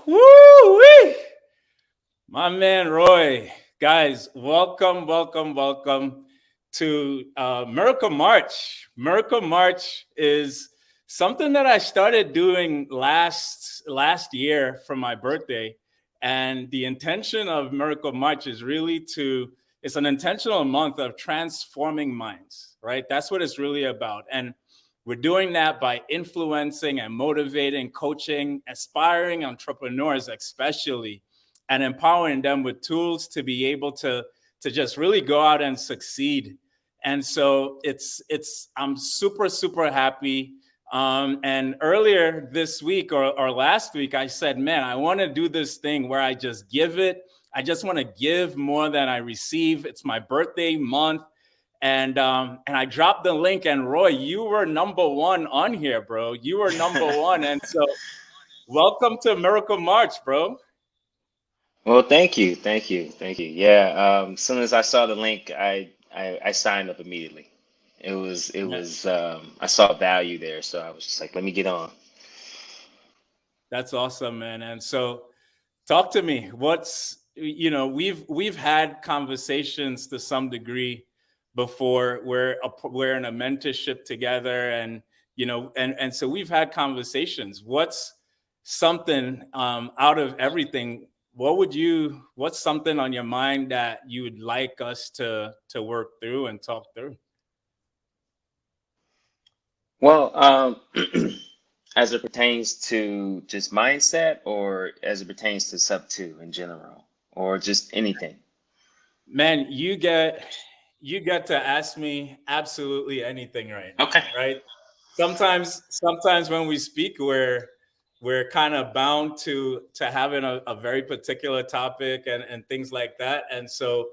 Woo! My man Roy. Guys, welcome to Miracle March. Miracle March is something that I started doing last year for my birthday. And the intention of Miracle March is really it's an intentional month of transforming minds, right? That's what it's really about. And we're doing that by influencing and motivating, coaching, aspiring entrepreneurs, especially, and empowering them with tools to be able to just really go out and succeed. And so I'm super happy. And earlier this week or last week, I said, man, I want to do this thing where I just give it. I just want to give more than I receive. It's my birthday month. And I dropped the link, and Roy, you were number one on here, bro. You were number one. And so welcome to Miracle March, bro. Well, thank you. Yeah, as soon as I saw the link, I signed up immediately. I saw value there, so I was just like, let me get on. That's awesome, man. And so talk to me. We've had conversations to some degree before. We're in a mentorship together, and and so we've had conversations. What's something out of everything? What's something on your mind that you would like us to work through and talk through? Well, as it pertains to just mindset, or as it pertains to sub two in general, or just anything. Man, you get to ask me absolutely anything right now, Okay. right? Sometimes when we speak, we're kind of bound to having a very particular topic and things like that. And so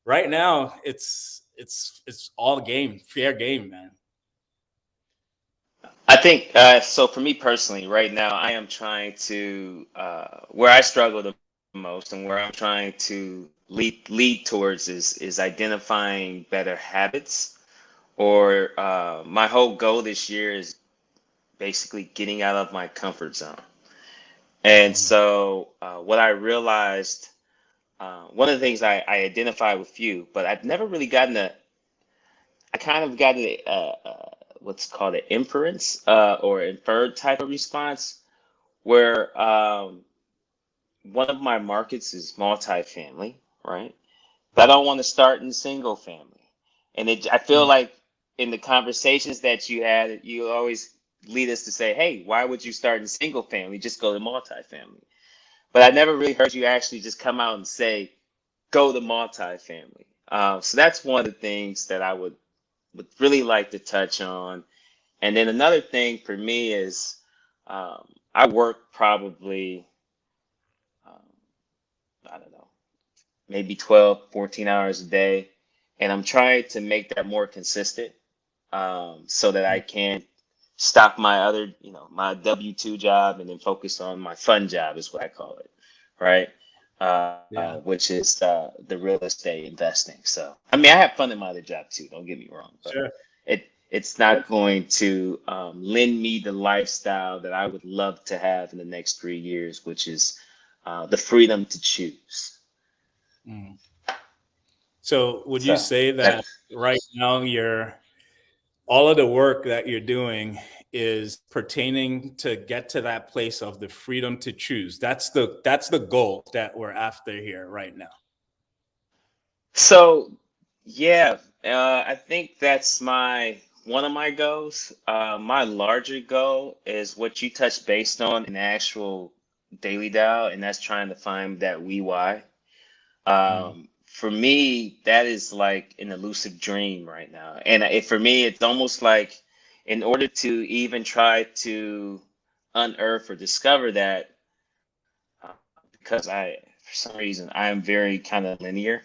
right now it's all game, fair game, man. I think so. For me personally, right now, I am trying to where I struggle the most, and where I'm trying to lead towards is identifying better habits. Or my whole goal this year is basically getting out of my comfort zone. And Mhm. so, what I realized, one of the things I identify with you, but I've never really gotten I kind of got what's called an inference or inferred type of response, where one of my markets is multifamily, right? But I don't want to start in single family. I feel Mhm. like in the conversations that you had, you always lead us to say, hey, why would you start in single family? Just go to multifamily. But I never really heard you actually just come out and say, go to multifamily. So that's one of the things that would really like to touch on. And then another thing for me is I work probably, um, I don't know, maybe 12, 14 hours a day. And I'm trying to make that more consistent, so that I can stop my other, my W-2 job and then focus on my fun job, is what I call it, right? Yeah, Which is the real estate investing. So, I mean, I have fun in my other job too, don't get me wrong, but sure. it's not going to lend me the lifestyle that I would love to have in the next 3 years, which is the freedom to choose. Mhm. So would you So say that that's right now you're all of the work that you're doing is pertaining to get to that place of the freedom to choose? That's the goal that we're after here right now. so yeah. I think that's my one of my goals. My larger goal is what you touched based on in the actual daily dial, and that's trying to find that we why. Mm. For me, that is like an elusive dream right now. And for me, it's almost like in order to even try to unearth or discover that, because for some reason, I am very kind of linear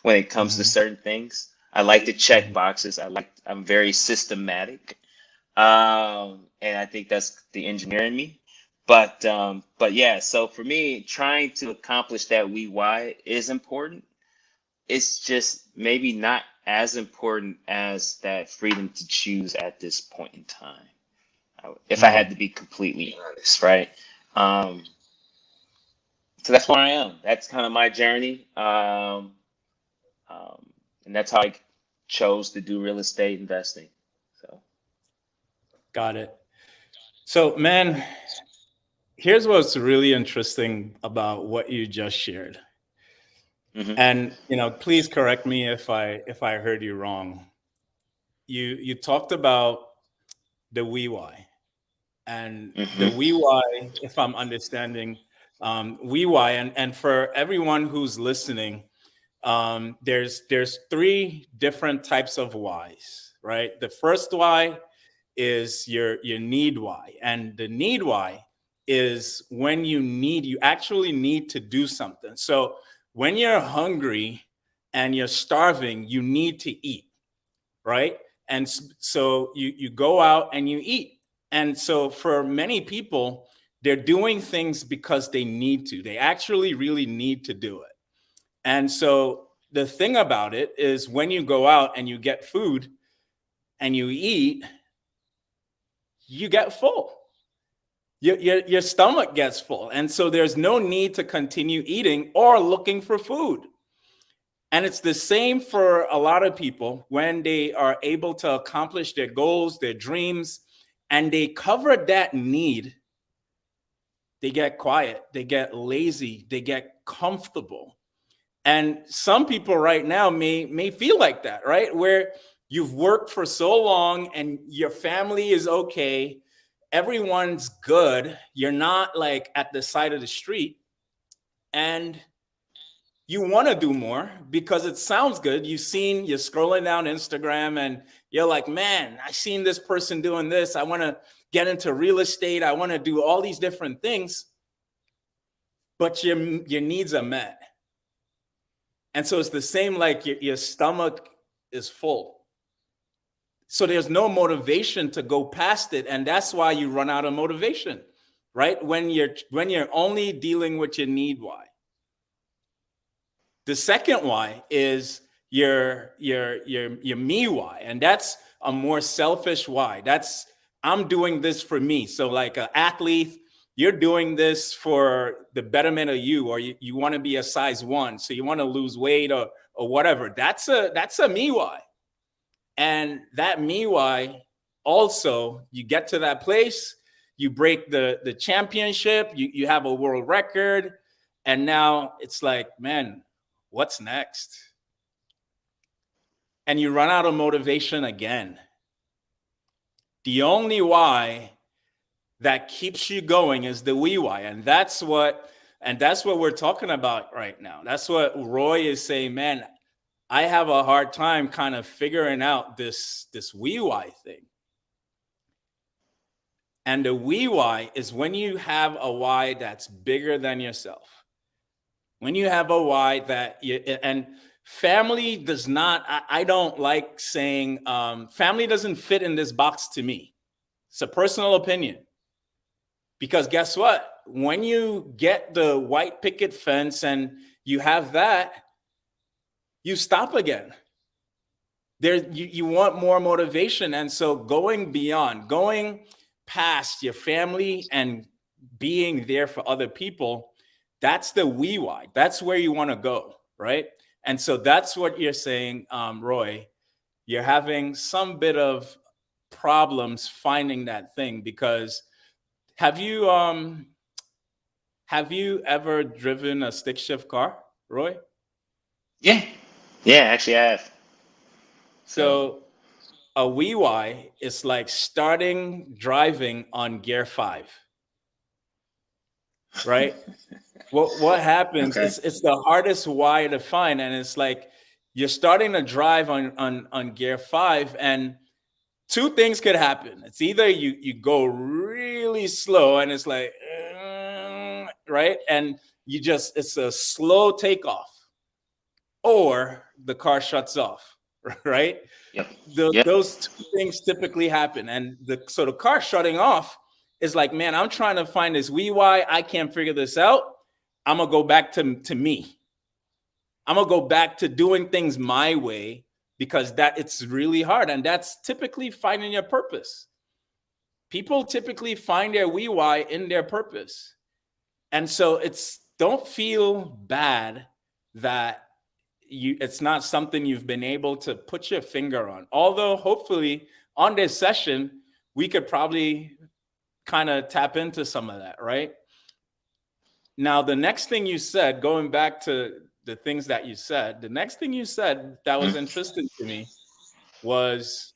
when it comes to Mhm. certain things. I like to check Mhm. boxes. I'm very systematic. And I think that's the engineer in me. But yeah, so for me, trying to accomplish that we why is important. It's just maybe not as important as that freedom to choose at this point in time. If I had Mm. to be completely honest, right? Um, So that's where I am. That's kind of my journey. And that's how I chose to do real estate investing. So, Got it. So, man, here's what's really interesting about what you just shared. hmm And please correct me if I heard you wrong. You talked about the WeWhy, and the hmm WeWhy, if I'm understanding, WeWhy, and for everyone who's listening, there's three different types of whys, right? The first why is your need why, and the need why is when you actually need to do something. So when you're hungry and you're starving, you need to eat, right? And so you go out and you eat. And so for many people, they're doing things because they need to. They actually really need to do it. And so the thing about it is when you go out and you get food and you eat, you get full. Your stomach gets full. And so there's no need to continue eating or looking for food. And it's the same for a lot of people when they are able to accomplish their goals, their dreams, and they cover that need. They get quiet, they get lazy, they get comfortable. And some people right now may feel like that, right? Where you've worked for so long and your family is okay, everyone's good, you're not like at the side of the street, and you want to do more because it sounds good. You're scrolling down Instagram and you're like, man, I seen this person doing this. I want to get into real estate. I want to do all these different things, but your needs are met. And so it's the same, like your stomach is full. So there's no motivation to go past it. And that's why you run out of motivation, right? When you're only dealing with your need why. The second why is your me why, and that's a more selfish why. That's, I'm doing this for me. So like an athlete, you're doing this for the betterment of you, or you want to be a size 1, so you want to lose weight or whatever. That's a me why. And that me why, also, you get to that place, you break the championship, you have a world record, and now it's like, man, what's next? And you run out of motivation again. The only why that keeps you going is the we why. And that's what we're talking about right now. That's what Roy is saying, man, I have a hard time kind of figuring out this we why thing. And the we why is when you have a why that's bigger than yourself. When you have a why that and family does not, I don't like saying family doesn't fit in this box to me. It's a personal opinion. Because guess what? When you get the white picket fence and you have that, you stop again. You want more motivation. And so going beyond, going past your family and being there for other people, that's the we why. That's where you want to go, right? And so that's what you're saying, Roy. You're having some bit of problems finding that thing, because have you ever driven a stick shift car, Roy? yeah, yeah, actually, I have. So, So a we why is like starting driving on gear 5, right? What happens? okay. It's the hardest why to find, and it's like you're starting to drive on gear 5, and two things could happen. It's either you go really slow, and it's like right, and it's a slow takeoff, or the car shuts off, right? Yep. Yep. Those two things typically happen, and so the car shutting off is like, man, I'm trying to find this we why. I can't figure this out. I'm gonna go back to me. I'm gonna go back to doing things my way, because that it's really hard, and that's typically finding your purpose. People typically find their we why in their purpose, and so it's don't feel bad that it's not something you've been able to put your finger on. Although hopefully on this session, we could probably kind of tap into some of that, right? Now, the next thing you said, going back to the things that you said, the next thing you said that was interesting to me was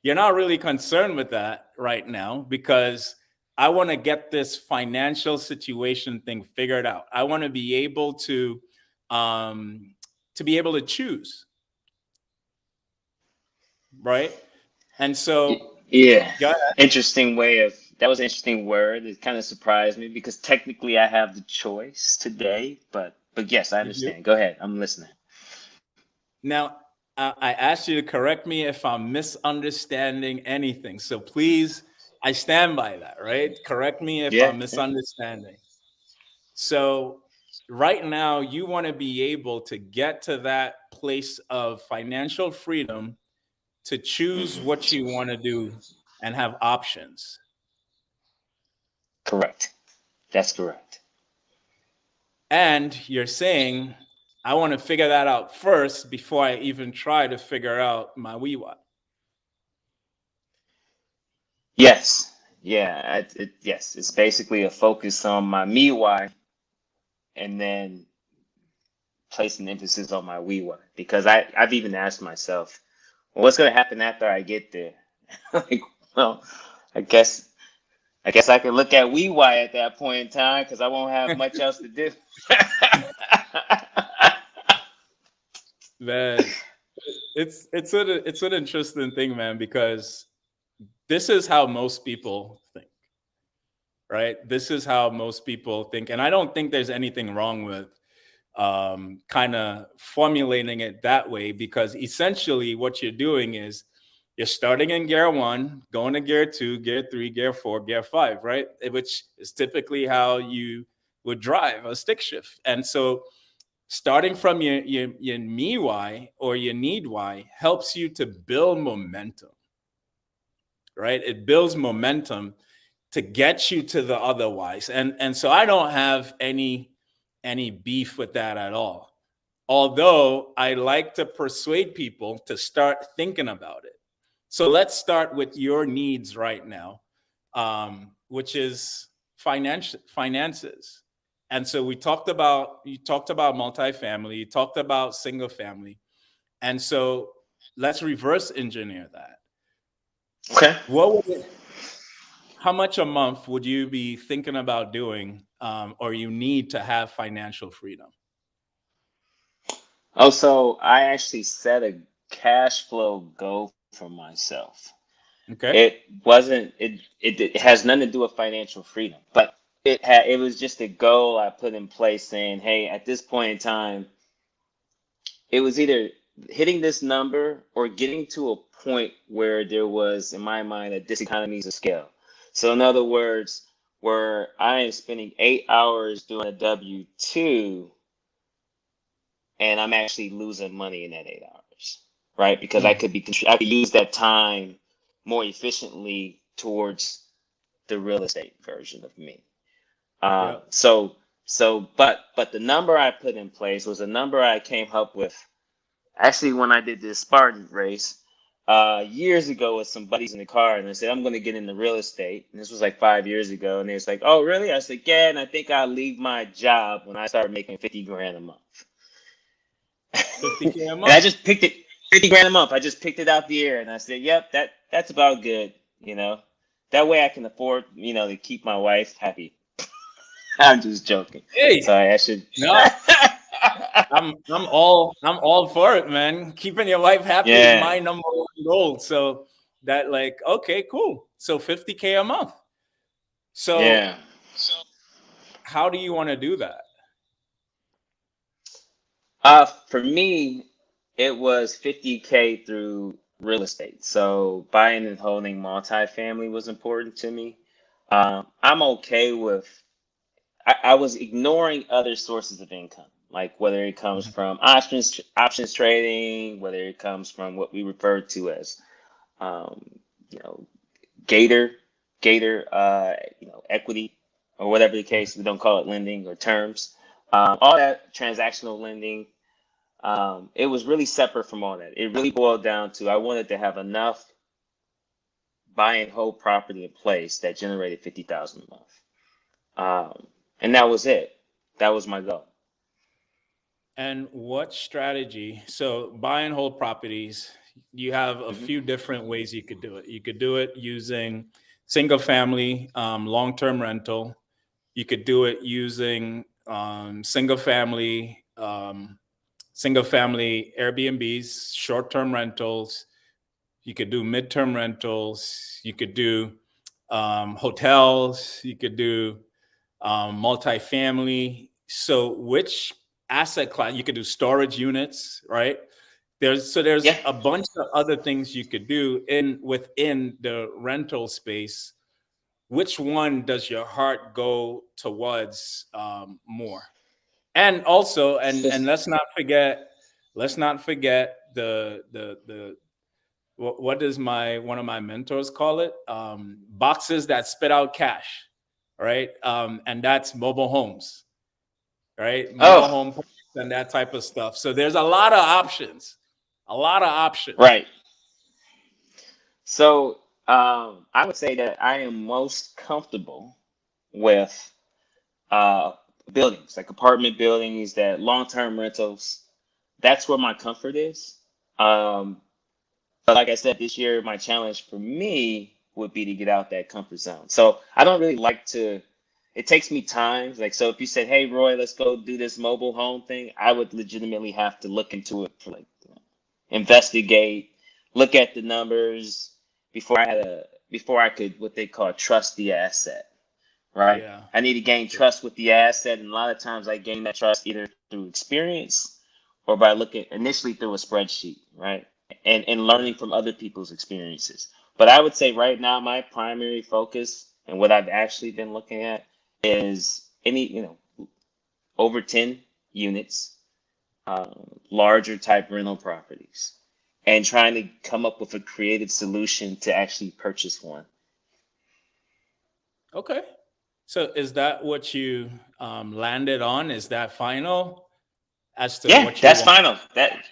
you're not really concerned with that right now because I want to get this financial situation thing figured out. I want to be able to choose, right? And so, Yeah, yeah, interesting way of that was an interesting word. It kind of surprised me because technically I have the choice today, but yes, I you do. understand. Go ahead, I'm listening. Now, I asked you to correct me if I'm misunderstanding anything. So please, I stand by that, right? Correct me if Yeah, I'm yeah. misunderstanding. So right now, you want to be able to get to that place of financial freedom to choose what you want to do and have options. Correct. That's correct. And you're saying, I want to figure that out first before I even try to figure out my WeWat. Yes. Yeah. Yes. It's basically a focus on my me why, and then placing emphasis on my we why. Because I've even asked myself, well, what's going to happen after I get there? Like, well, I guess I guess I can look at we why at that point in time because I won't have much else to do. Man, it's an interesting thing, man, because this is how most people think, right? This is how most people think, and I don't think there's anything wrong with kind of formulating it that way because essentially what you're doing is you're starting in gear one, going to gear two, gear three, gear four, gear five, right? Which is typically how you would drive a stick shift. And so starting from your me why or your need why helps you to build momentum, right? It builds momentum to get you to the otherwise. And so I don't have any beef with that at all. Although I like to persuade people to start thinking about it. So let's start with your needs right now, which is finances. And so you talked about multifamily, you talked about single family. And so let's reverse engineer that. Okay. What would it, how much a month would you be thinking about doing, or you need to have financial freedom? Oh, so I actually set a cash flow goal for myself. Okay. It has nothing to do with financial freedom, but it was just a goal I put in place saying, hey, at this point in time, it was either hitting this number or getting to a point where there was, in my mind, a diseconomies of scale. So, in other words, where I am spending 8 hours doing a W-2 and I'm actually losing money in that 8 hours, right? Because Mm, I could use that time more efficiently towards the real estate version of me. yeah. But the number I put in place was a number I came up with actually when I did this Spartan race years ago with some buddies in the car, and I said I'm going to get into real estate. And this was like 5 years ago, and they was like, "Oh, really?" I said, "Yeah," and I think I'll leave my job when I start making 50 grand a month. 50K a And I month. just picked it 50 grand a month. I just picked it out the air, and I said, "Yep, that's about good." You know, that way I can afford, to keep my wife happy. I'm just joking. Hey, Sorry, I should. no, I'm all for it, man. Keeping your wife happy is Yeah, my number one goal. So that like, okay, cool. So 50K a month. So yeah. how do you want to do that? For me, it was 50K through real estate. So buying and holding multifamily was important to me. I'm okay with. I was ignoring other sources of income, like whether it comes Mhm. from options trading, whether it comes from what we refer to as, um, you know, Gator, equity, or whatever the case. We don't call it lending or terms. All that transactional lending. It was really separate from all that. It really boiled down to I wanted to have enough buy and hold property in place that generated 50,000 a month, and that was it. That was my goal. And what strategy? So buy and hold properties, you have a Hmm. few different ways you could do it. You could do it using single family, long-term rental. You could do it using single family Airbnbs, short-term rentals. You could do midterm rentals. You could do hotels. You could do multifamily. So which asset class you could do storage units, right? There's Yeah. a bunch of other things you could do within the rental space. Which one does your heart go towards more? And also, and let's not forget the what does my one of my mentors call it? Boxes that spit out cash, right? And that's mobile homes, right? Mobile Oh, home parks and that type of stuff. So there's a lot of options, a lot of options. right. So I would say that I am most comfortable with uh, buildings, like apartment buildings, that long-term rentals. That's where my comfort is. Um, but like I said, this year my challenge for me would be to get out that comfort zone. So I don't really like to. It takes me time. Like so, if you said, "Hey, Roy, let's go do this mobile home thing," I would legitimately have to look into it for like investigate, look at the numbers before I could what they call trust the asset, right? Yeah. I need to gain Yeah. trust with the asset, and a lot of times I gain that trust either through experience or by looking initially through a spreadsheet, right? And Yeah. learning from other people's experiences. But I would say right now my primary focus and what I've actually been looking at is any, over 10 units, larger type rental properties, and trying to come up with a creative solution to actually purchase one. Okay. So is that what you landed on? Is that final as to Yeah, what you that's want? final. That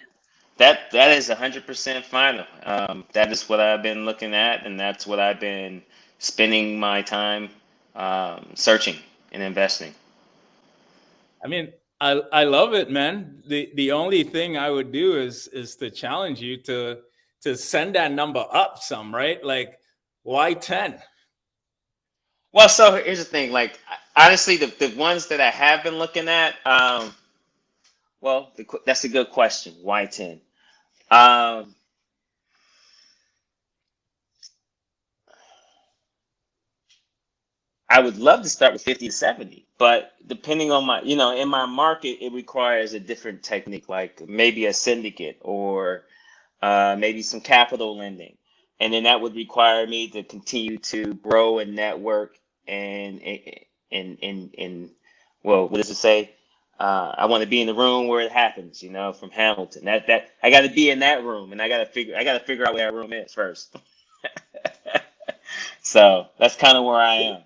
is 100% final. That is what I've been looking at, and that's what I've been spending my time searching and investing. I mean, I love it, man. The only thing I would do is to challenge you to send that number up some, right? Like why 10? Well, so here's the thing. Like honestly, the ones that I have been looking at, that's a good question. Why 10? Um, I would love to start with 50 to 70, but depending on in my market, it requires a different technique, like maybe a syndicate or maybe some capital lending. And then that would require me to continue to grow and network and well, what does it say? I want to be in the room where it happens, from Hamilton. That I got to be in that room, and I got to figure out where that room is first. So that's kind of where I am.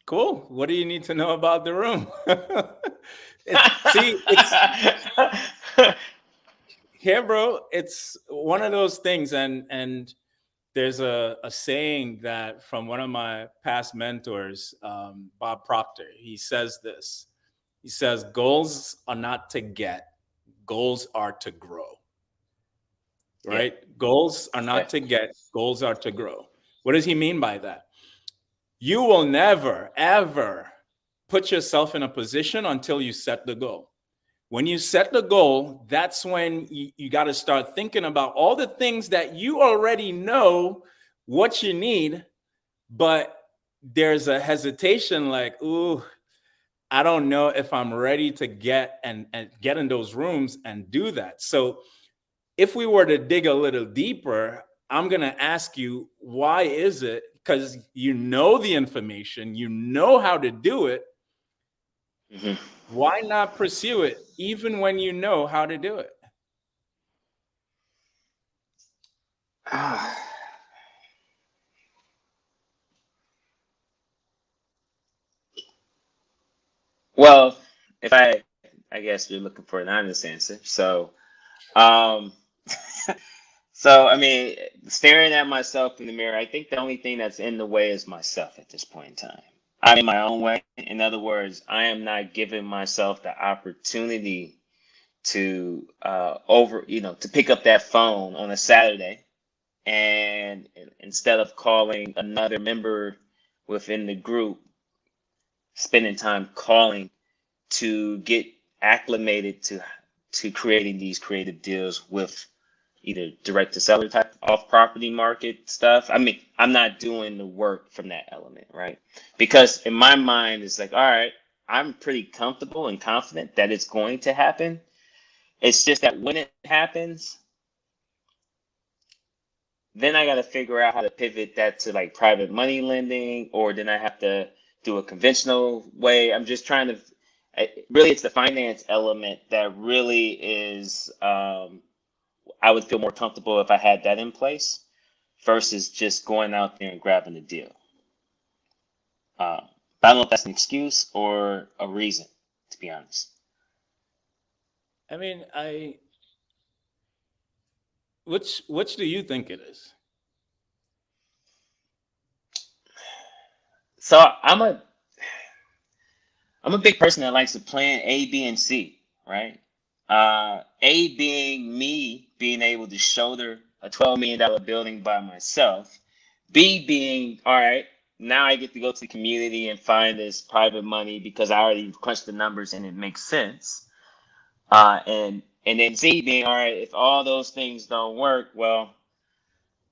Cool. What do you need to know about the room? It's here, bro. It's one of those things, and there's a saying that from one of my past mentors, Bob Proctor. He says this. He says, "Goals are not to get; goals are to grow." Yeah. Right? Goals are Yeah. not to get; goals are to grow. What does he mean by that? You will never, ever put yourself in a position until you set the goal. When you set the goal, that's when you got to start thinking about all the things that you already know what you need, but there's a hesitation like, ooh, I don't know if I'm ready to and get in those rooms and do that. So if we were to dig a little deeper, I'm going to ask you, why is it? Because you know the information, you know how to do it. Hmm. Why not pursue it even when you know how to do it? Well, if I guess you're looking for an honest answer. Um, so I mean, staring at myself in the mirror, I think the only thing that's in the way is myself at this point in time. I'm in my own way. In other words, I am not giving myself the opportunity to to pick up that phone on a Saturday and instead of calling another member within the group, spending time calling to get acclimated to creating these creative deals with either direct to seller type off property market stuff. I mean, I'm not doing the work from that element, right? Because in my mind, it's like, all right, I'm pretty comfortable and confident that it's going to happen. It's just that when it happens, then I got to figure out how to pivot that to like private money lending, or then I have to do a conventional way. I'm just trying to, really, it's the finance element that really is, I would feel more comfortable if I had that in place versus just going out there and grabbing the deal. But I don't know if that's an excuse or a reason, to be honest. I mean, I which do you think it is? So I'm a big person that likes to plan A, B, and C, right? A being me being able to shoulder a $12 million building by myself. B being, all right, now I get to go to the community and find this private money because I already crunched the numbers and it makes sense. And then C being, all right, if all those things don't work, well,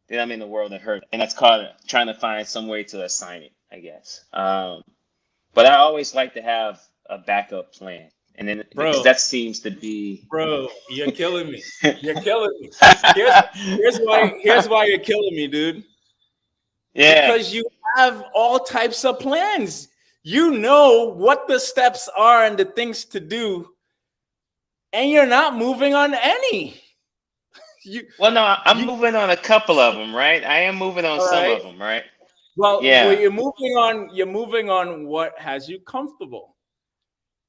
then I'm in the world of hurt. And that's called trying to find some way to assign it, I guess. But I always like to have a backup plan, and then because Bro, that seems to be. you're killing me. You're killing me. Here's here's why you're killing me, dude. Yeah, Because you have all types of plans. You know what the steps are and the things to do, and you're not moving on any. You well, no, I'm you moving on a couple of them, right? I am moving on all some right. of them, right? Well, Yeah, you're moving on what has you comfortable.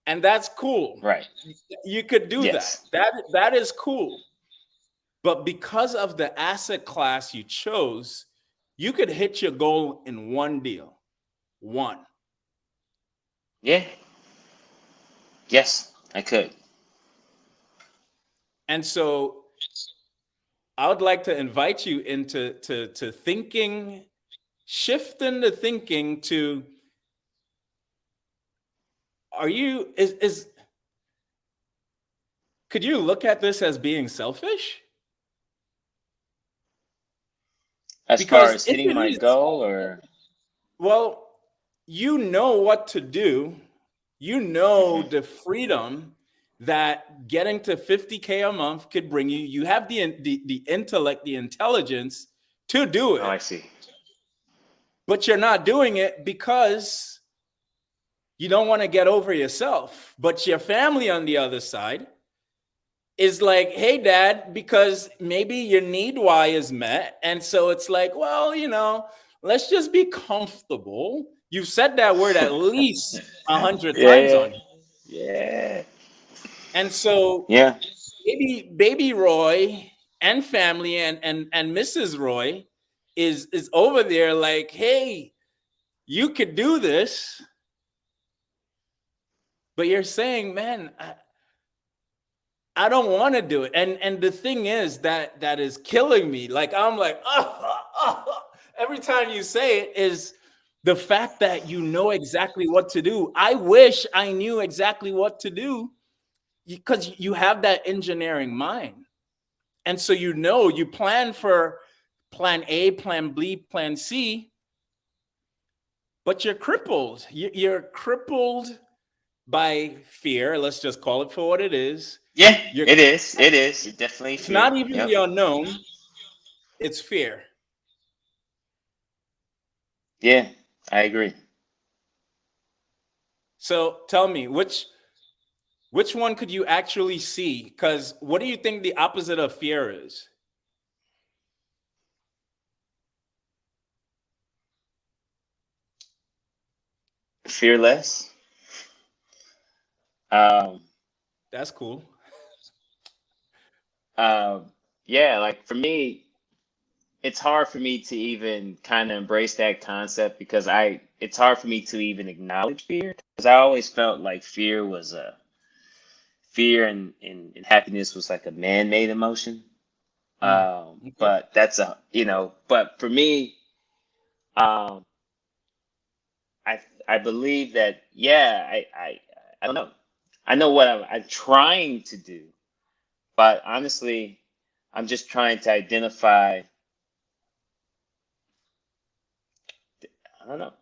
And that's cool. right. You could do that. Yes. That is cool. But because of the asset class you chose, you could hit your goal in one deal. One. Yeah. Yes, I could. And so I would like to invite you into to thinking, shifting the thinking to are you is could you look at this as being selfish? As far Because as if hitting it my is, goal, or. well, you know what to do. You know Mhm. the freedom that getting to 50K a month could bring you. You have the intellect, the intelligence to do Oh, I it, see. but you're not doing it because you don't want to get over yourself. But your family on the other side is like, hey, dad, because maybe your need why is met. And so it's like, well, let's just be comfortable. You've said that word at least 100 times Yeah, on here. yeah, And so yeah. baby Roy and family and Mrs. Roy is over there like, hey, you could do this, but you're saying, man, I don't want to do it. And the thing is that is killing me. Like I'm like, every time you say it is the fact that you know exactly what to do. I wish I knew exactly what to do because you have that engineering mind. And so you plan for plan A, plan B, plan C, but you're crippled. You're crippled by fear. Let's just call it for what it is. Yeah, You're it is. It is. It's definitely it's fear. not even Yep. the unknown, it's fear. Yeah, I agree. So tell me, which one could you actually see? Because what do you think the opposite of fear is? Fearless. Um, That's cool. yeah, like for me, it's hard for me to even kind of embrace that concept because it's hard for me to even acknowledge fear because I always felt like fear and happiness was like a man-made emotion. Mm, okay. But that's but for me, um, I believe that, yeah, I don't know. I know what I'm trying to do, but honestly, I'm just trying to identify. I don't know.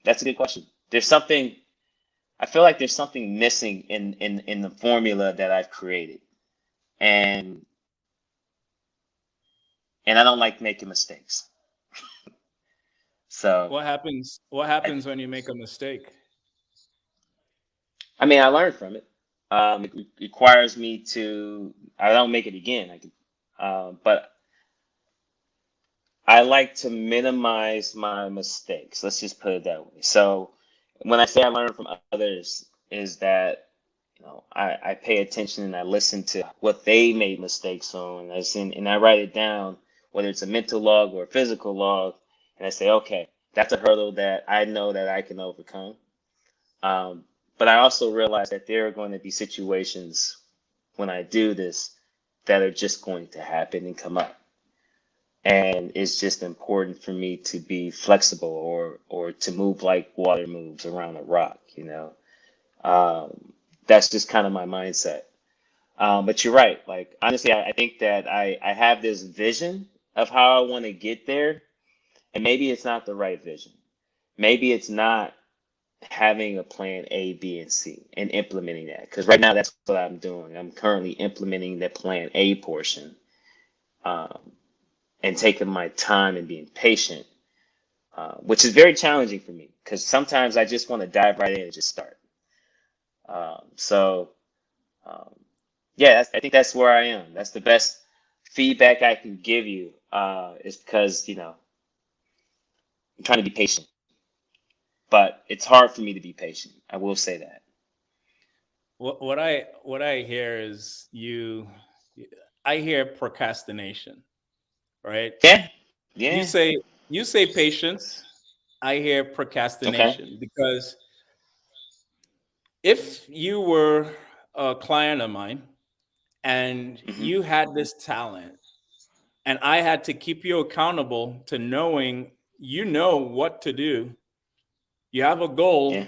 That's a good question. There's something. I feel like there's something missing in the formula that I've created, and I don't like making mistakes. So, What happens? What I, happens when you make a mistake? I mean, I learned from it. It requires me to. I don't make it again. But I like to minimize my mistakes. Let's just put it that way. So, when I say I learn from others, is that I pay attention and I listen to what they made mistakes on, and I write it down, whether it's a mental log or a physical log, and I say, okay, that's a hurdle that I know that I can overcome. Um, but I also realize that there are going to be situations when I do this that are just going to happen and come up. And it's just important for me to be flexible or to move like water moves around a rock, you know. That's just kind of my mindset. But you're right. Like honestly, I think that I have this vision of how I want to get there, and maybe it's not the right vision. Maybe it's not having a plan A, B, and C and implementing that. Because right now, that's what I'm doing. I'm currently implementing the plan A portion, um, and taking my time and being patient, which is very challenging for me because sometimes I just want to dive right in and just start. So, um, yeah, I think that's where I am. That's the best feedback I can give you, is because, I'm trying to be patient, but it's hard for me to be patient. I will say that. What I hear is you. I hear procrastination, right? Yeah. You Yeah. say you say patience. I hear Okay. procrastination because if you were a client of mine and Hmm. you had this talent and I had to keep you accountable to knowing you know what to do, you have a Yeah. goal,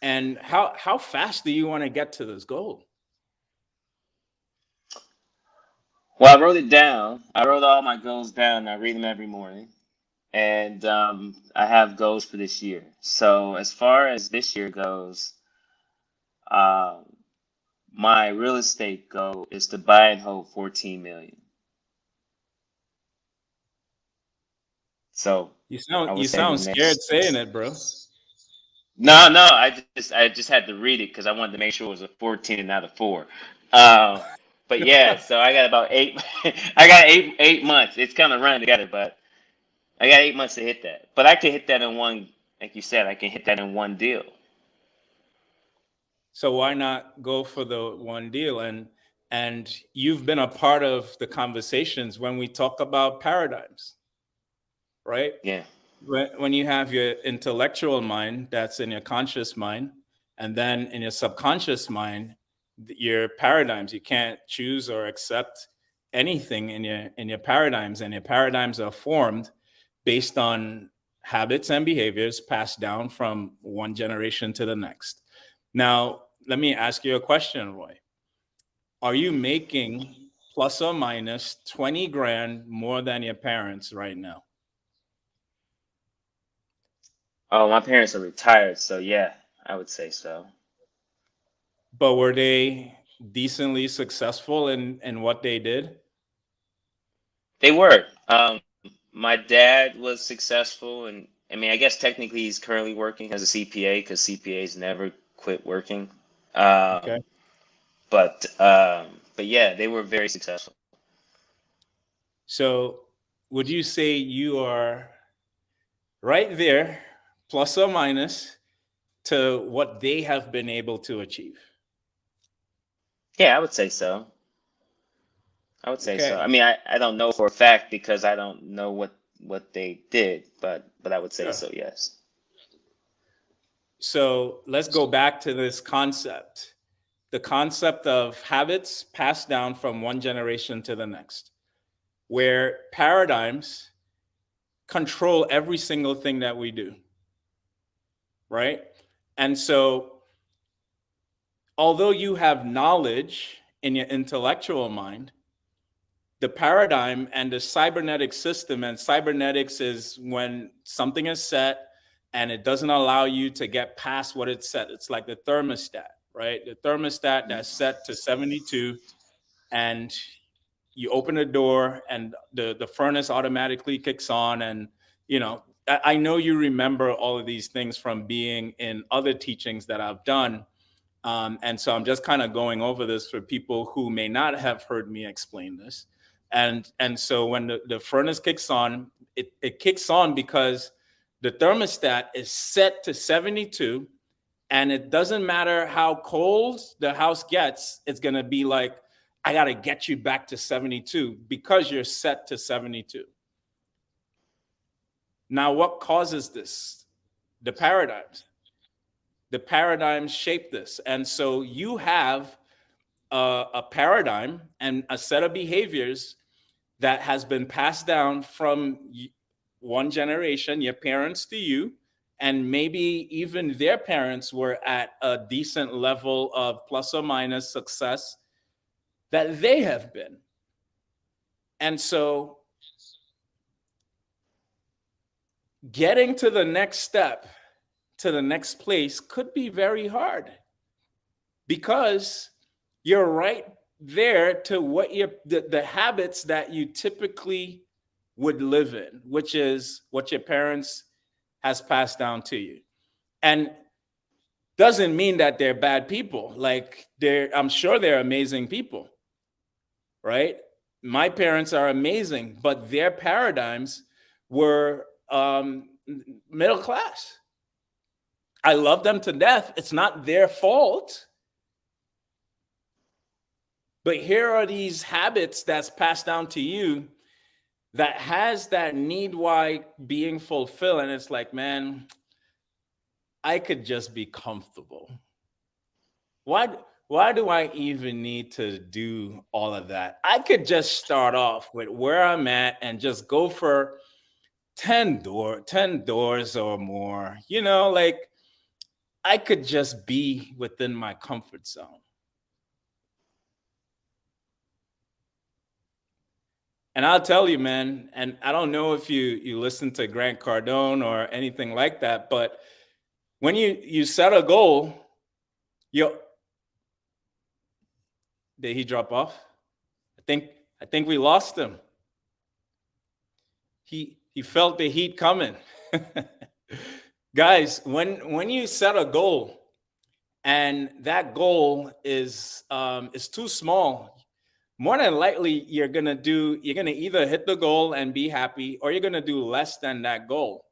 and how fast do you want to get to this goal? Well, I wrote it down. I wrote all my goals down. I read them every morning. And I have goals for this year. So as far as this year goes, um, my real estate goal is to buy and hold 14 million. So You I sound would you say the sound scared next. saying it, bro. No, no, I just had to read it because I wanted to make sure it was a 14 and not a four. Uh, but yeah, so I got about eight. I got eight months. It's kind of running together, but I got 8 months to hit that. But I can hit that in one, like you said, I can hit that in one deal. So why not go for the one deal? And you've been a part of the conversations when we talk about paradigms, right? Yeah, When you have your intellectual mind that's in your conscious mind, and then in your subconscious mind, your paradigms, you can't choose or accept anything in your paradigms, and your paradigms are formed based on habits and behaviors passed down from one generation to the next. Now, let me ask you a question, Roy. Are you making plus or minus 20 grand more than your parents right now? oh, my parents are retired, so yeah, I would say so. But were they decently successful in what they did? They were. My dad was successful, and I mean, I guess technically he's currently working as a CPA because CPAs never quit working. Okay. Um, but yeah, they were very successful. So would you say you are right there, plus or minus, to what they have been able to achieve? Yeah, I would say so. I would say so. Okay, I mean, I don't know for a fact because I don't know what they did, but I would say sure. so, yes. So let's go back to this concept, the concept of habits passed down from one generation to the next, where paradigms control every single thing that we do, right? And so, although you have knowledge in your intellectual mind, the paradigm and the cybernetic system, and cybernetics is when something is set and it doesn't allow you to get past what it's set. It's like the thermostat, right? The thermostat that's set to 72, and you open the door and the furnace automatically kicks on. And I know you remember all of these things from being in other teachings that I've done. And so I'm just kind of going over this for people who may not have heard me explain this. And so when the furnace kicks on, it kicks on because the thermostat is set to 72, and it doesn't matter how cold the house gets, it's going to be like, I got to get you back to 72 because you're set to 72. Now, what causes this? The paradigms. The paradigms shape this. And so you have a paradigm and a set of behaviors that has been passed down from one generation, your parents to you, and maybe even their parents were at a decent level of plus or minus success that they have been. And so getting to the next step, to the next place, could be very hard because you're right there to what the habits that you typically would live in, which is what your parents has passed down to you. And doesn't mean that they're bad people. Like, I'm sure they're amazing people, right? My parents are amazing, but their paradigms were middle class. I love them to death. It's not their fault. But here are these habits that's passed down to you that has that need why being fulfilled. And it's like, man, I could just be comfortable. Why do I even need to do all of that? I could just start off with where I'm at and just go for 10 doors or more. Like, I could just be within my comfort zone. And I'll tell you, man, and I don't know if you listen to Grant Cardone or anything like that, but when you set a goal, you did he drop off? I think we lost him. He felt the heat coming. Guys, when you set a goal and that goal is too small, more than likely you're gonna either hit the goal and be happy, or you're gonna do less than that goal.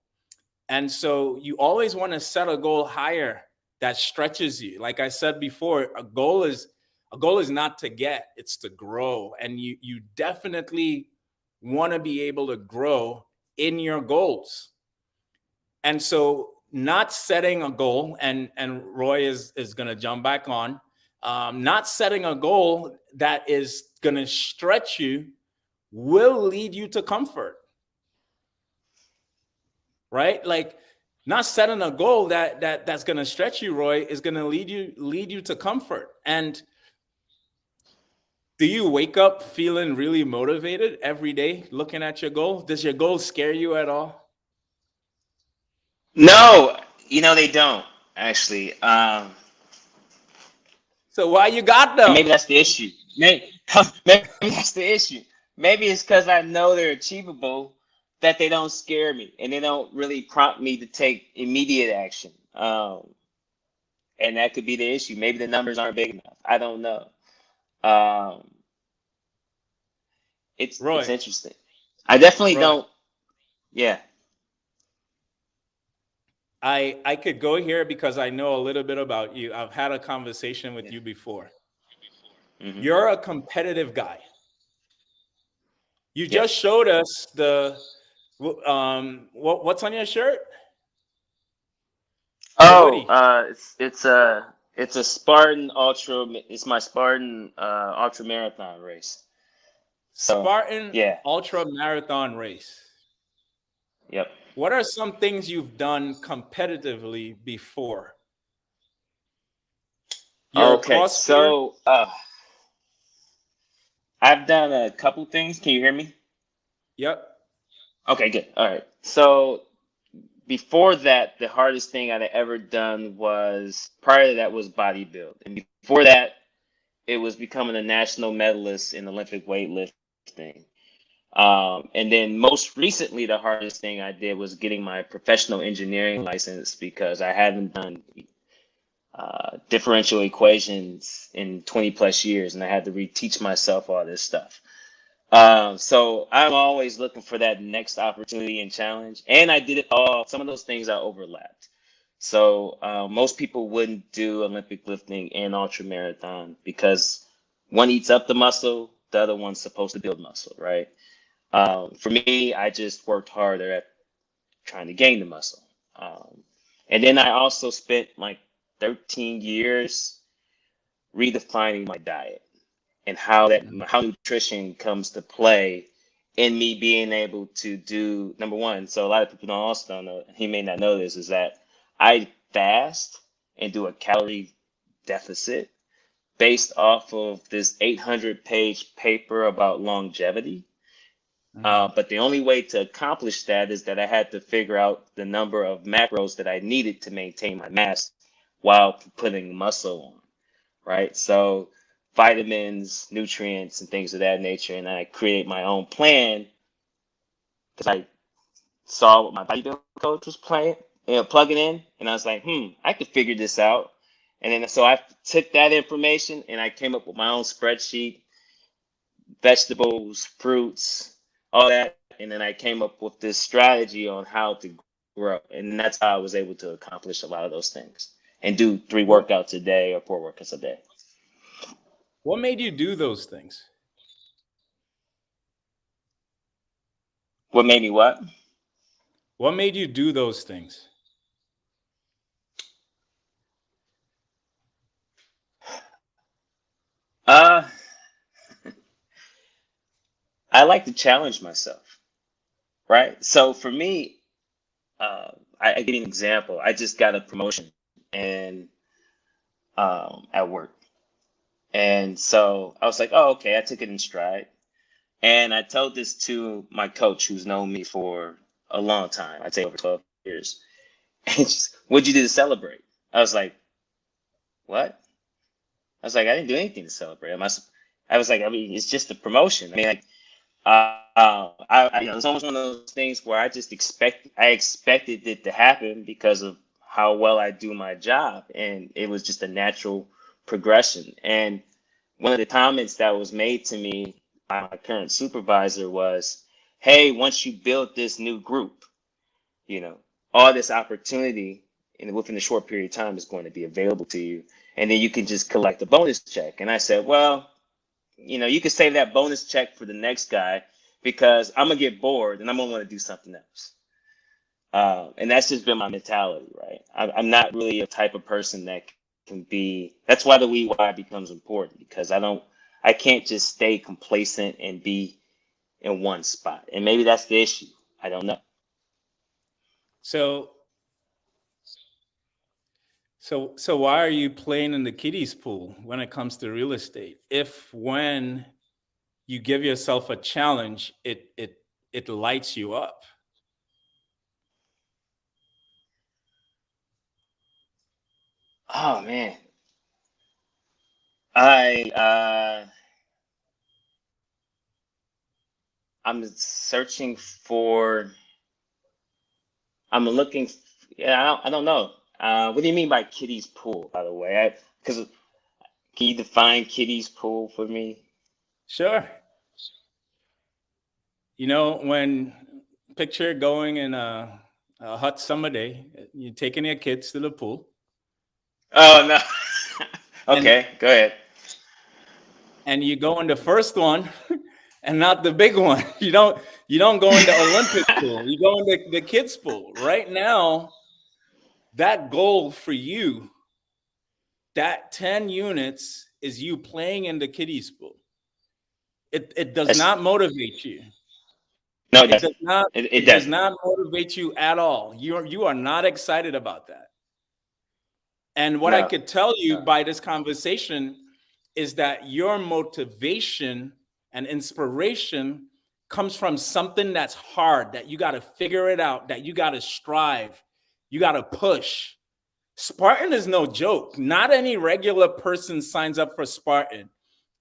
And so you always want to set a goal higher that stretches you. Like I said before, a goal is not to get, it's to grow. And you definitely want to be able to grow in your goals. And so not setting a goal, and Roy is going to jump back on, not setting a goal that is going to stretch you will lead you to comfort, right? Like, not setting a goal that's going to stretch you, Roy, is going to lead you to comfort. And do you wake up feeling really motivated every day looking at your goal? Does your goal scare you at all? No, they don't actually. So why you got And them? maybe that's the issue. Maybe that's the issue. Maybe it's because I know they're achievable that they don't scare me and they don't really prompt me to take immediate action. And that could be the issue. Maybe the numbers aren't big enough. I don't know. Um, it's Roy, interesting. I definitely Roy, don't. Yeah. I could go here because I know a little bit about you. I've had a conversation with Yeah. you before. You're a competitive guy. You Yeah. just showed us what's on your shirt? The hoodie. It's a Spartan Ultra. It's my Spartan Ultra Marathon race. So Spartan yeah, Ultra Marathon Race. yep. What are some things you've done competitively before? You're a Okay, CrossFitter? so I've done a couple things. Can you hear me? Yep. Okay, good. All right. So before that, the hardest thing I'd ever done was prior to that was bodybuild, and before that, it was becoming a national medalist in Olympic weightlifting. And then most recently, the hardest thing I did was getting my professional engineering license because I hadn't done differential equations in 20 plus years, and I had to reteach myself all this stuff. So I'm always looking for that next opportunity and challenge. And I did it all. Some of those things are overlapped. So most people wouldn't do Olympic lifting and ultra marathon because one eats up the muscle, the other one's supposed to build muscle, right? For me, I just worked harder at trying to gain the muscle. And then I also spent like 13 years redefining my diet and how nutrition comes to play in me being able to do number one. So a lot of people don't know, he may not know this, is that I fast and do a calorie deficit based off of this 800-page paper about longevity. But the only way to accomplish that is that I had to figure out the number of macros that I needed to maintain my mass while putting muscle on, right? So vitamins, nutrients, and things of that nature. And I create my own plan because I saw what my bodybuilding coach was plugging in, and I was like, I could figure this out. And then so I took that information and I came up with my own spreadsheet, vegetables, fruits, all that. And then I came up with this strategy on how to grow. And that's how I was able to accomplish a lot of those things and do 3 What workouts a day or 4 workouts a day. what made you do those things? What made me what? What made you do those things? Uh, I like to challenge myself, right? So for me, I give you an example. I just got a promotion and at work. And so I was like, oh, okay, I took it in stride. And I told this to my coach who's known me for a long time. I'd say over 12 years. And she's, what'd you do to celebrate? I was like, what? I was like, I didn't do anything to celebrate. I was like, I mean, it's just a promotion. I mean, like, it's almost one of those things where I expected it to happen because of how well I do my job, and it was just a natural progression. And one of the comments that was made to me by my current supervisor was, "Hey, once you build this new group, you know, all this opportunity and within a short period of time is going to be available to you, and then you can just collect a bonus check." And I said, well, you could save that bonus check for the next guy because I'm gonna get bored and I'm gonna want to do something else. And that's just been my mentality, right? I'm not really a type of person that can be. That's why the why becomes important because I can't just stay complacent and be in one spot. And maybe that's the issue. I don't know. So so why are you playing in the kiddies pool when it comes to real estate? If when you give yourself a challenge, it lights you up. Oh man, I I'm searching for. I'm looking. Yeah, I don't know. What do you mean by kiddies pool? By the way, because can you define kiddies pool for me? Sure. When picture going in a hot summer day, you're taking your kids to the pool, Oh no. and Okay, go ahead. and you go in the first one and not the big one. You don't go in the Olympic pool. You go in the kids pool. Right now, that goal for you, that 10 units is you playing in the kiddies pool. It does not motivate you. No, It does not. It Does doesn't. not motivate you at all. You are not excited about that. And what I No. could tell you No. by this conversation is that your motivation and inspiration comes from something that's hard, that you got to figure it out, that you got to strive, you got to push. Spartan is no joke. Not any regular person signs up for Spartan.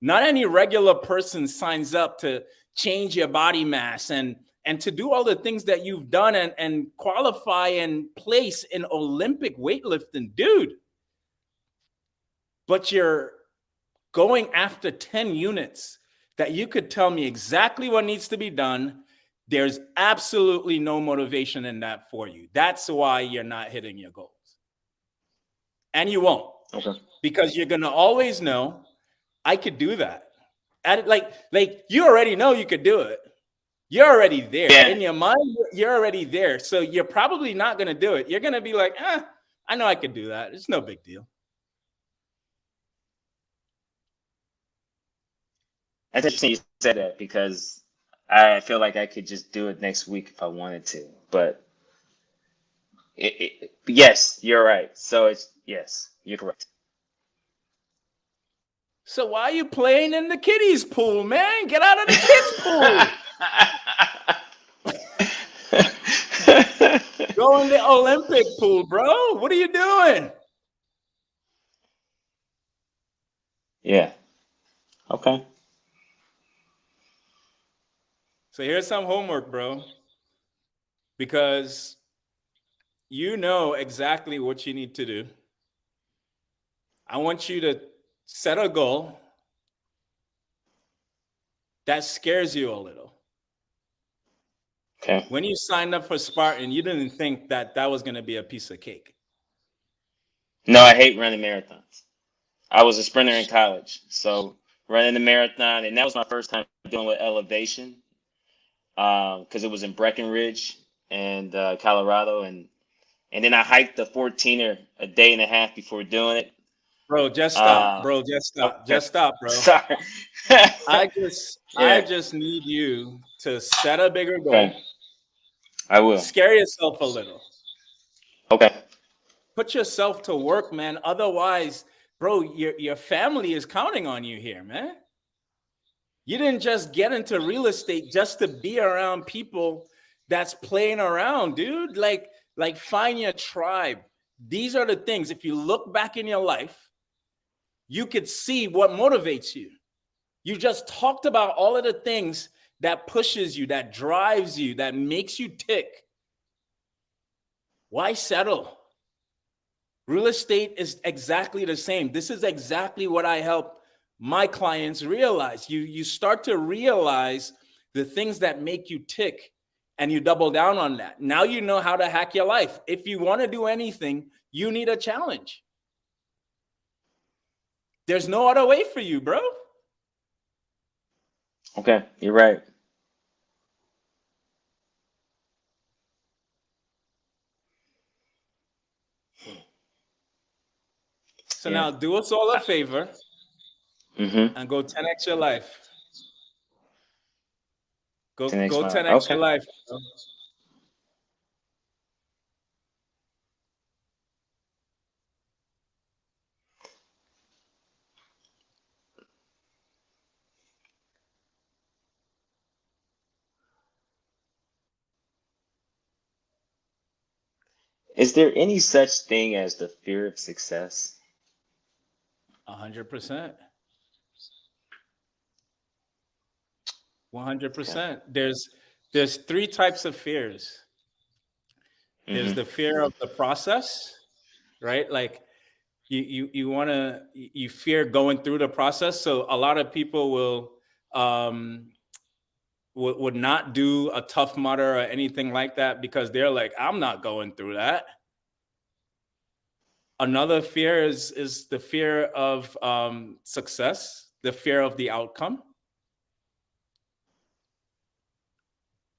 Not any regular person signs up to change your body mass and to do all the things that you've done and qualify and place in Olympic weightlifting, dude. But you're going after 10 units that you could tell me exactly what needs to be done. There's absolutely no motivation in that for you. That's why you're not hitting your goals. And you won't. Okay. Because you're going to always know, I could do that. And like you already know you could do it. You're already there. Yeah. In your mind, you're already there. So you're probably not going to do it. You're going to be like, I know I could do that. It's no big deal. That's interesting you said that, because I feel like I could just do it next week if I wanted to. But yes, you're right. So yes, you're correct. So why are you playing in the kiddies pool, man? Get out of the kids pool. Go in the Olympic pool, bro. What are you doing? Yeah. Okay. So here's some homework, bro. Because you know exactly what you need to do. I want you to set a goal that scares you a little. Okay. When you signed up for Spartan, you didn't think that was going to be a piece of cake. No, I hate running marathons. I was a sprinter in college, so running the marathon, and that was my first time doing with elevation, because it was in Breckenridge and Colorado, and then I hiked the 14er a day and a half before doing it. Bro, just stop. Bro, just stop. Okay. Just stop, bro. Sorry. I just need you to set a bigger goal. Okay. I will. Scare yourself a little. Okay. Put yourself to work, man. Otherwise, bro, your family is counting on you here, man. You didn't just get into real estate just to be around people that's playing around, dude. Like find your tribe. These are the things. If you look back in your life, you could see what motivates you. You just talked about all of the things that pushes you, that drives you, that makes you tick. Why settle? Real estate is exactly the same. This is exactly what I help my clients realize. You start to realize the things that make you tick, and you double down on that. Now you know how to hack your life. If you want to do anything, you need a challenge. There's no other way for you, bro. Okay, you're right. So now do us all a favor and go 10x your life. Go 10x your life. Bro. Is there any such thing as the fear of success? 100%. 100%. There's three types of fears. There's the fear of the process, right? Like you fear going through the process. So a lot of people would not do a Tough Mudder or anything like that because they're like, I'm not going through that. Another fear is the fear of success. the fear of the outcome.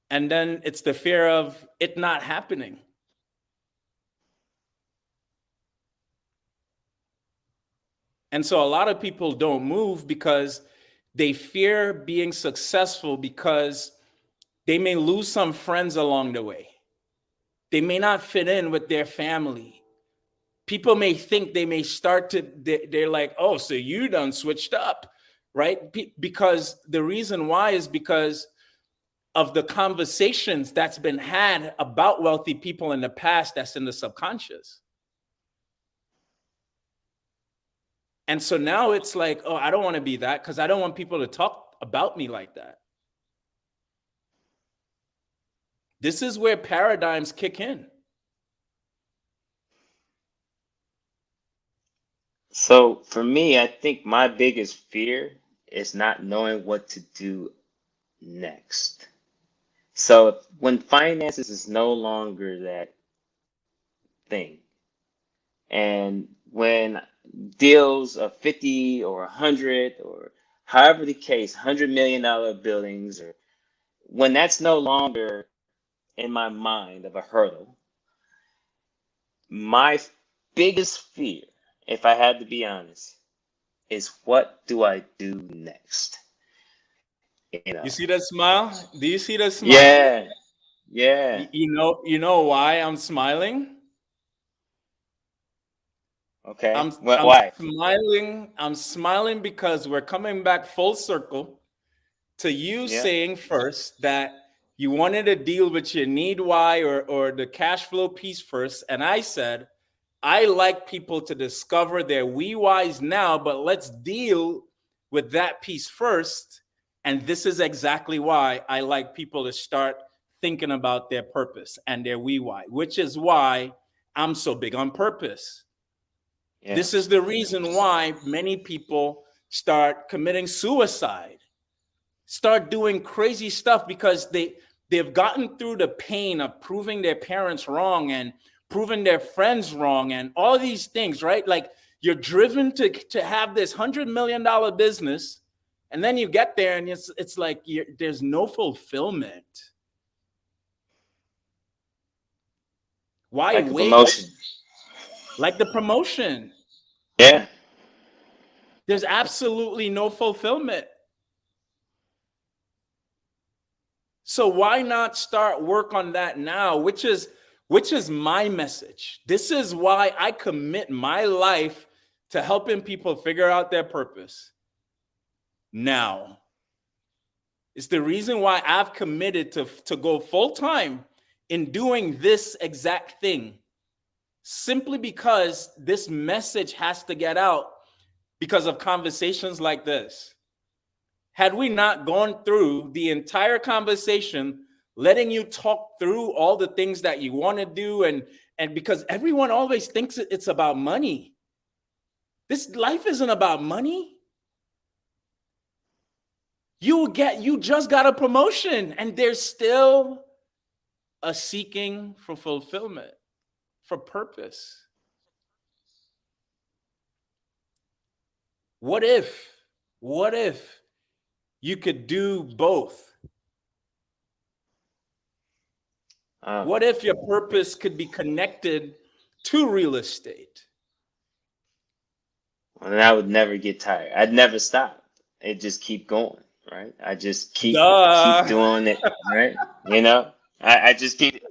And then it's the fear of it not happening. And so a lot of people don't move because they fear being successful, because they may lose some friends along the way. They may not fit in with their family. People may think they may start to, they're like, oh, so you done switched up, right? Because the reason why is because of the conversations that's been had about wealthy people in the past that's in the subconscious. And so now it's like, oh, I don't want to be that because I don't want people to talk about me like that. This is where paradigms kick in. So for me, I think my biggest fear is not knowing what to do next. So when finances is no longer that thing, and when deals of 50 or 100 or however the case, $100 million buildings, or when that's no longer in my mind of a hurdle, my biggest fear, if I had to be honest, is what do I do next? You see that smile? Do you see that smile? Yeah. Yeah. You know why I'm smiling? Okay. I'm Why? I'm smiling because we're coming back full circle to you saying first that you wanted to deal with your need why or the cash flow piece first. And I said, I like people to discover their we whys now, but let's deal with that piece first. And this is exactly why I like people to start thinking about their purpose and their we why, which is why I'm so big on purpose. Yeah. This is the reason why many people start committing suicide, start doing crazy stuff, because they've gotten through the pain of proving their parents wrong and proving their friends wrong and all these things, right? Like you're driven to have this $100 million business, and then you get there and it's like there's no fulfillment. Why like wait? Promotion. Like the promotion. Yeah. There's absolutely no fulfillment. So why not start work on that now, which is my message. This is why I commit my life to helping people figure out their purpose. Now, it's the reason why I've committed to go full time in doing this exact thing, simply because this message has to get out because of conversations like this. Had we not gone through the entire conversation, letting you talk through all the things that you want to do, and because everyone always thinks it's about money. This life isn't about money. You just got a promotion, and there's still a seeking for fulfillment, for purpose. What if you could do both? What if your purpose could be connected to real estate? Well, then I would never get tired. I'd never stop. It just keep going, right? I just keep doing it, right? You know, I just keep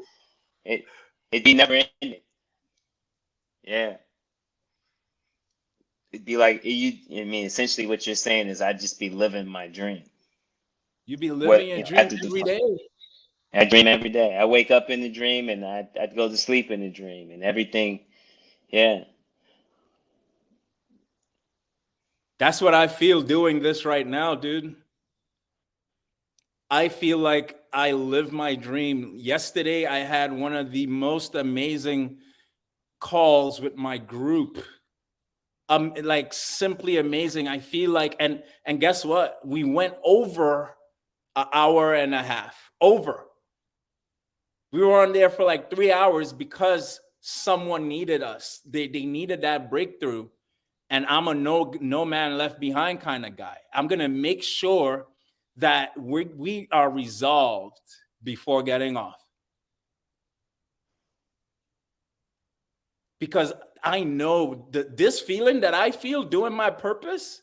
it. It'd be never ending. Yeah. It'd be like you. I mean, essentially, what you're saying is I'd just be living my dream. You'd be living your dream every day. I dream every day. I wake up in the dream, and I'd go to sleep in the dream, and everything. Yeah. That's what I feel doing this right now, dude. I feel like I live my dream. Yesterday, I had one of the most amazing calls with my group. Like simply amazing. I feel like, and guess what? We went over an hour and a half. Over. We were on there for like 3 hours because someone needed us. They needed that breakthrough. and I'm a no man left behind kind of guy. I'm gonna make sure that we are resolved before getting off. Because I know that this feeling that I feel doing my purpose,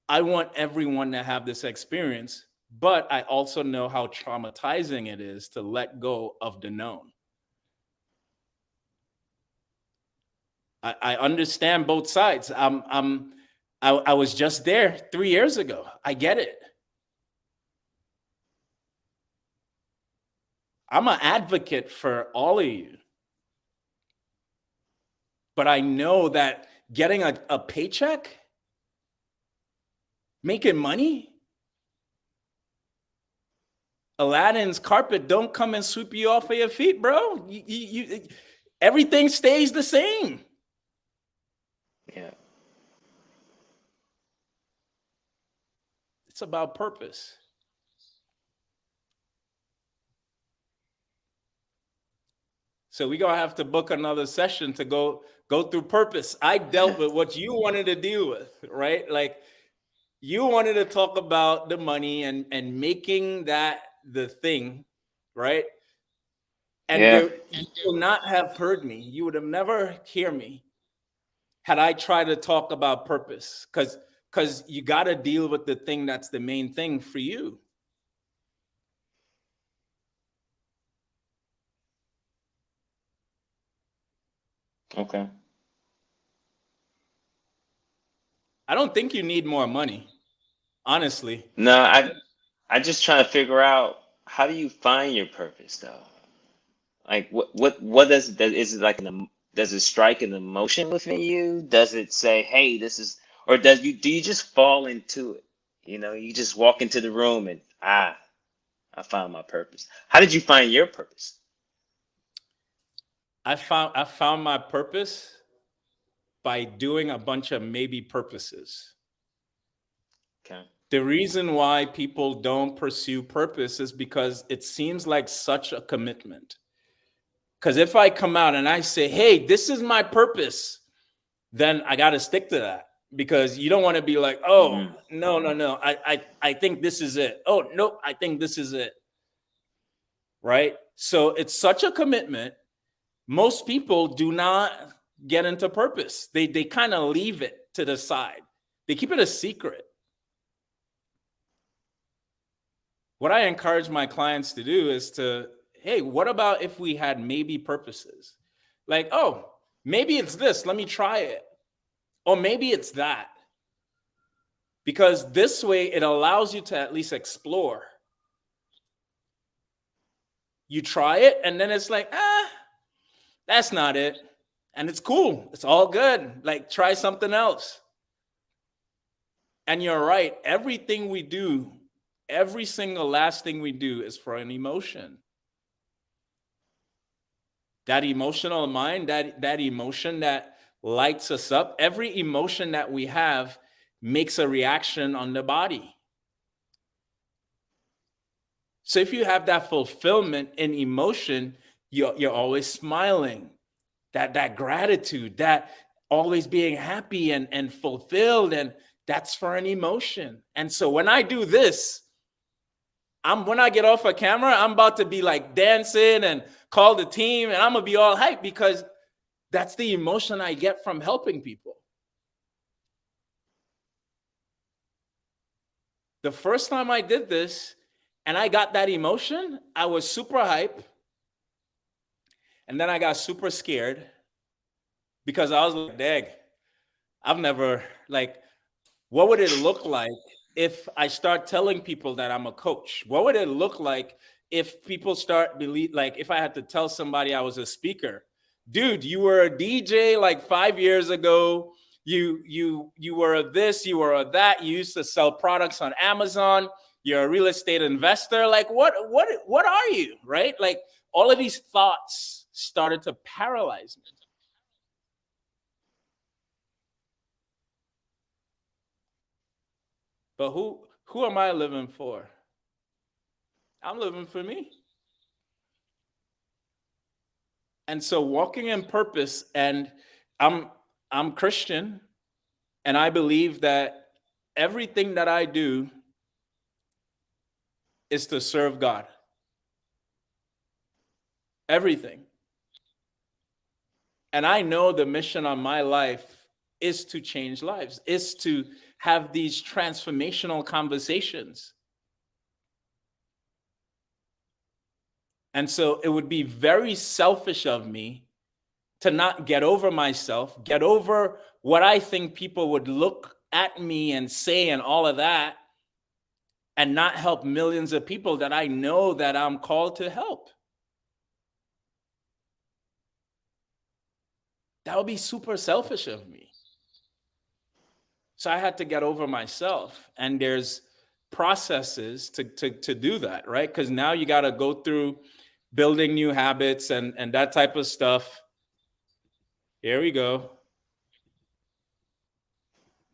I want everyone to have this experience, but I also know how traumatizing it is to let go of the known. I understand both sides. I was just there 3 years ago. I get it. I'm an advocate for all of you. But I know that getting a paycheck, making money, Aladdin's carpet don't come and sweep you off of your feet, bro. Everything stays the same. Yeah. It's about purpose. So we're gonna have to book another session to go through purpose. I dealt with what you wanted to deal with, right? Like you wanted to talk about the money and making that the thing, right? And Yeah. you would not have heard me. You would have never hear me had I tried to talk about purpose, because you got to deal with the thing that's the main thing for you. Okay. I don't think you need more money, honestly. No, I just trying to figure out, how do you find your purpose though? Like what does that, is it like does it strike an emotion within you? Does it say, hey, this is, or do you just fall into it? You know, you just walk into the room and I found my purpose. How did you find your purpose? I found my purpose by doing a bunch of maybe purposes. Okay. The reason why people don't pursue purpose is because it seems like such a commitment. Because if I come out and I say, hey, this is my purpose, then I got to stick to that, because you don't want to be like, oh, no. I think this is it. Oh, nope. I think this is it. Right. So it's such a commitment. Most people do not get into purpose. They kind of leave it to the side. They keep it a secret. What I encourage my clients to do is to, hey, what about if we had maybe purposes? Like, oh, maybe it's this, let me try it. Or maybe it's that. Because this way it allows you to at least explore. You try it and then it's like, that's not it. And it's cool. It's all good. Like, try something else. And you're right. Everything we do, every single last thing we do is for an emotion. That emotional mind, that emotion that lights us up, every emotion that we have makes a reaction on the body. So if you have that fulfillment in emotion, you're always smiling. That gratitude, that always being happy and fulfilled, and that's for an emotion. And so when I do this, when I get off a camera, I'm about to be like dancing and call the team, and I'm gonna be all hyped, because that's the emotion I get from helping people. The first time I did this and I got that emotion, I was super hype. And then I got super scared, because I was like, dang, I've never, like, what would it look like if I start telling people that I'm a coach? What would it look like if people start like, if I had to tell somebody I was a speaker? Dude, you were a DJ like 5 years ago. You were a this, you were a that. You used to sell products on Amazon. You're a real estate investor. Like, what are you, right? Like, all of these thoughts started to paralyze me. But who am I living for? I'm living for me. And so walking in purpose, and I'm Christian, And I believe that everything that I do is to serve God. Everything. And I know the mission on my life is to change lives, is to have these transformational conversations. And so it would be very selfish of me to not get over myself, get over what I think people would look at me and say and all of that, and not help millions of people that I know that I'm called to help. That would be super selfish of me. So I had to get over myself. And there's processes to do that, right? Because now you got to go through building new habits and that type of stuff. Here we go.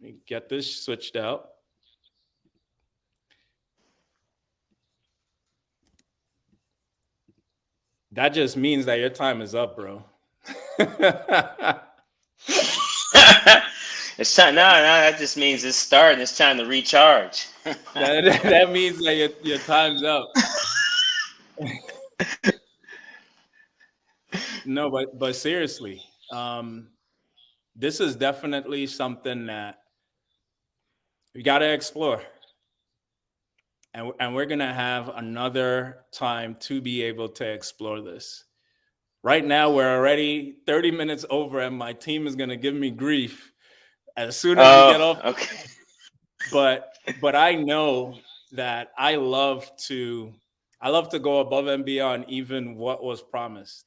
Let me get this switched out. That just means that your time is up, bro. It's time. No, that just means it's starting. It's time to recharge. that means that your time's up. No, but seriously, this is definitely something that we got to explore. And we're going to have another time to be able to explore this. Right now, we're already 30 minutes over, and my team is going to give me grief as soon as we get off. Okay. But I know that I love to go above and beyond even what was promised.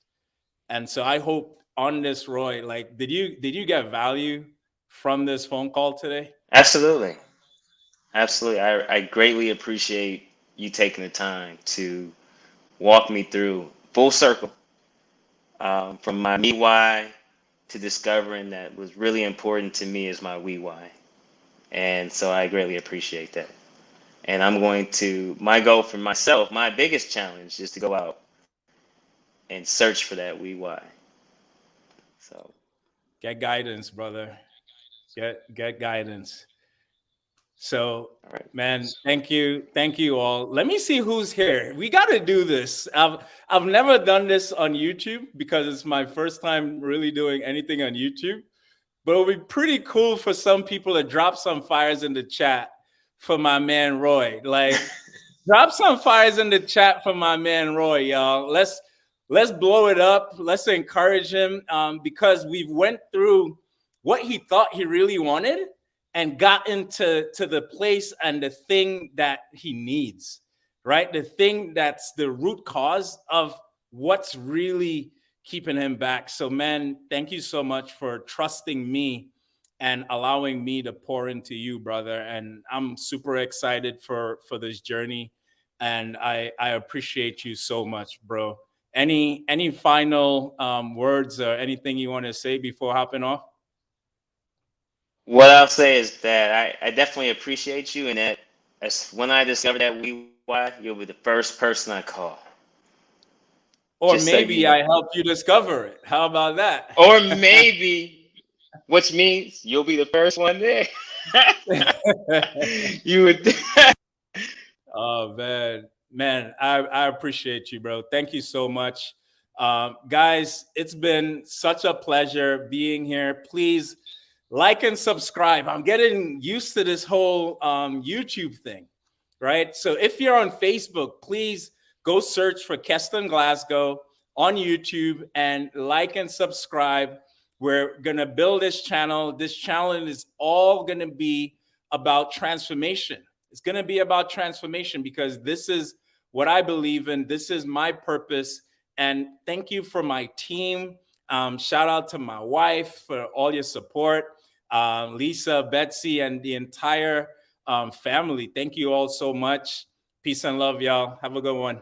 And so I hope on this, Roy, like, did you get value from this phone call today? Absolutely. Absolutely. I greatly appreciate you taking the time to walk me through full circle, from my me why to discovering that was really important to me is my we why. And so I greatly appreciate that. And my goal for myself, my biggest challenge is to go out and search for that we why. So get guidance, brother. Get guidance. So, all right. Man, thank you all. Let me see who's here. We got to do this. I've never done this on YouTube because it's my first time really doing anything on YouTube. But it'll be pretty cool for some people to drop some fires in the chat for my man Roy. Like, drop some fires in the chat for my man Roy, y'all. Let's blow it up. Let's encourage him, because we've went through what he thought he really wanted and got into the place and the thing that he needs, right? The thing that's the root cause of what's really keeping him back. So, man, thank you so much for trusting me and allowing me to pour into you, brother. And I'm super excited for this journey. And I appreciate you so much, bro. Any final words or anything you want to say before hopping off? What I'll say is that I definitely appreciate you, and that when I discover that we why, you'll be the first person I call. Or just maybe so you know. I helped you discover it. How about that? Or maybe, which means you'll be the first one there. You would. Oh, man, I appreciate you, bro. Thank you so much. Guys, it's been such a pleasure being here. Please like and subscribe. I'm getting used to this whole YouTube thing, right? So if you're on Facebook, please go search for Keston Glasgow on YouTube and like and subscribe. We're going to build this channel. This channel is all going to be about transformation. It's going to be about transformation because this is what I believe in. This is my purpose. And thank you for my team. Shout out to my wife for all your support. Lisa, Betsy, and the entire family. Thank you all so much. Peace and love, y'all. Have a good one.